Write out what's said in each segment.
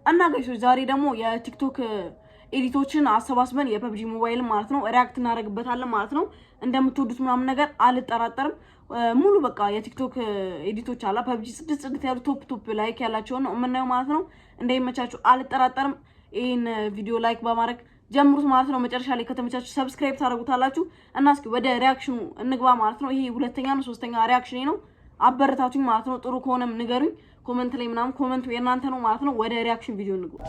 እና ጋይሶች ዛሬ ደግሞ የቲክቶክ ኤዲቶችን አሰባስበን የፐብጂ ሞባይል ማለት ነው ሪአክት እናደርግበታለን ማለት ነው። እንደምትወዱት ምናምን ነገር አልጠራጠርም። ሙሉ በቃ የቲክቶክ ኤዲቶች አላ ፐብጂ ጽድት ያሉ ቶፕ ላይክ ያላቸው ነው የምናየው ማለት ነው። እንደሚመቻችሁ አልጠራጠርም። ይሄን ቪዲዮ ላይክ በማድረግ ጀምሩት ማለት ነው። መጨረሻ ላይ ከተመቻችሁ ሰብስክራይብ ታደርጉታላችሁ እና እስኪ ወደ ሪአክሽኑ እንግባ ማለት ነው። ይሄ ሁለተኛ ነው ሶስተኛ ሪአክሽኔ ነው። አበረታቱኝ ማለት ነው። ጥሩ ከሆነም ንገሩኝ ኮሜንት ላይ ምናምን ኮሜንቱ የናንተ ነው ማለት ነው። ወደ ሪአክሽን ቪዲዮ እንግባ።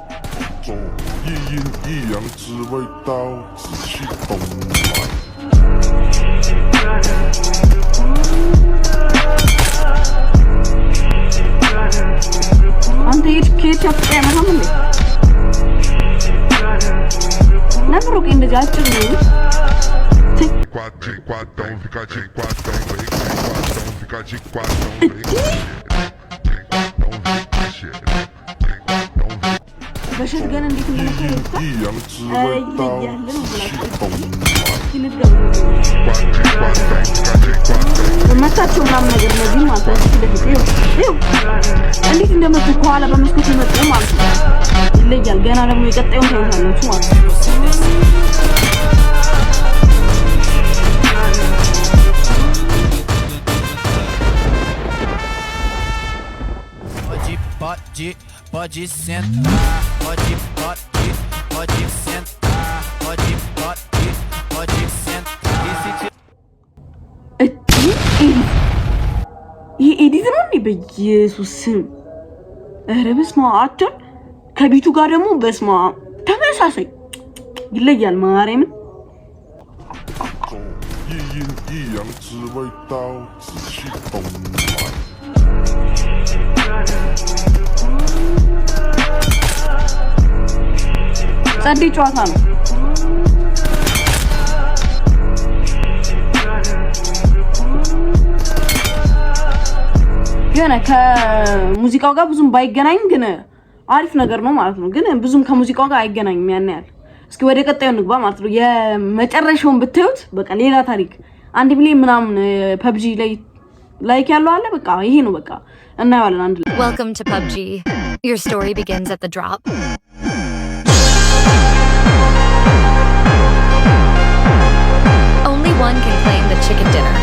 አንተ ኬቻፕ ያመጣም እንዴ ነብሩ እንደዚህ አጭር ነው በሽት ገና እንዴት መታቸው ምናምን ነገር ነዚህ ማለት ነው። እንዴት እንደመጡ ከኋላ በመስኮት ይመጡ ማለት ነው። ይለያል። ገና ደግሞ የቀጣዩን ታዩታላችሁ ማለት ነው። Pode sentar, pode sentar, pode sentar. ይሄ ኤዲት ነው እንዴ? በኢየሱስ ስም ኧረ በስመ አብ። ከቢቱ ጋር ደግሞ በስመ አብ ተመሳሳይ ይለያል። ማርያምን ጸዴ ጨዋታ ነው። የሆነ ከሙዚቃው ጋር ብዙም ባይገናኝ ግን አሪፍ ነገር ነው ማለት ነው። ግን ብዙም ከሙዚቃው ጋር አይገናኝም ያን ያህል። እስኪ ወደ ቀጣዩ እንግባ ማለት ነው። የመጨረሻውን ብታዩት በቃ ሌላ ታሪክ 1 ሚሊዮን ምናምን ፐብጂ ላይ ላይክ ያለው አለ። በቃ ይሄ ነው በቃ እናያለን አንድ ላይ። Welcome to PUBG. Your story begins at the drop. Only one can claim the chicken dinner.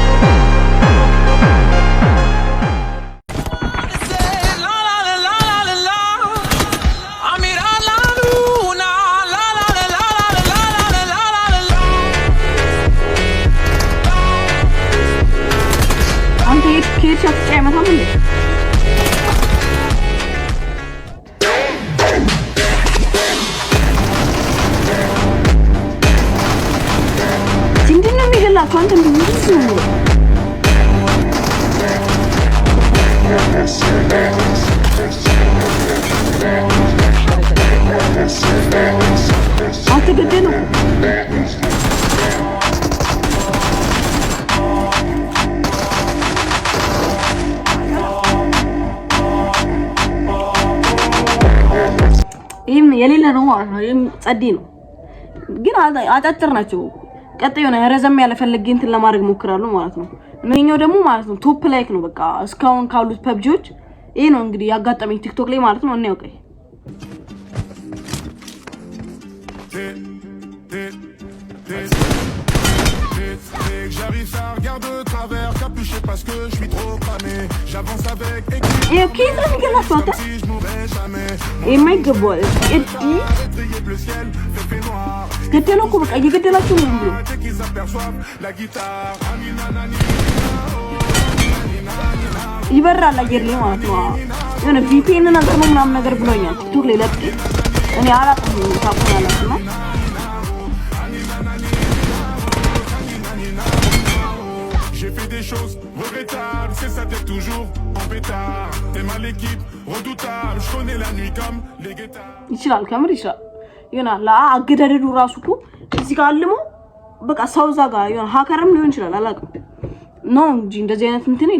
Quanto isso? Até que tem የሌለ ነው ማለት ነው። ጸዲ ነው ግን አጣጥር ናቸው። ቀጣዩ ነው ረዘም ያለ ፈልጌ እንትን ለማድረግ ሞክራለሁ ማለት ነው። እነኛው ደግሞ ማለት ነው ቶፕ ላይክ ነው በቃ እስካሁን ካሉት ፐብጂዎች ይሄ ነው እንግዲህ ያጋጠመኝ ቲክቶክ ላይ ማለት ነው። እናየው ቀይ J'arrive à regarder de travers, capuché parce que je suis trop cramé. J'avance avec et ok, ça me gâte la faute. Et my god, et puis ገደለው እኮ በቃ እየገደላችሁ ነው ብሎ ይበራል አየር ላይ ማለት ነው። የሆነ ቪፒኤን ነገር ነው ምናምን ነገር ብሎኛል ቲክቶክ ላይ ለጥቂ እኔ አላውቅም ታውቁኛላችሁ ነው። J'ai fait des choses regrettables, c'est ça t'es toujours en pétard. T'es mal équipe, redoutable, je connais la nuit comme les guetards. ይችላል ከምር ይችላል ይሆናል አገዳደዱ ራሱ እኮ እዚህ ጋር አልሞ በቃ ሰው እዛ ጋር ይሆናል ሀከርም ሊሆን ይችላል አላውቅም ነው እንጂ እንደዚህ አይነት እንትን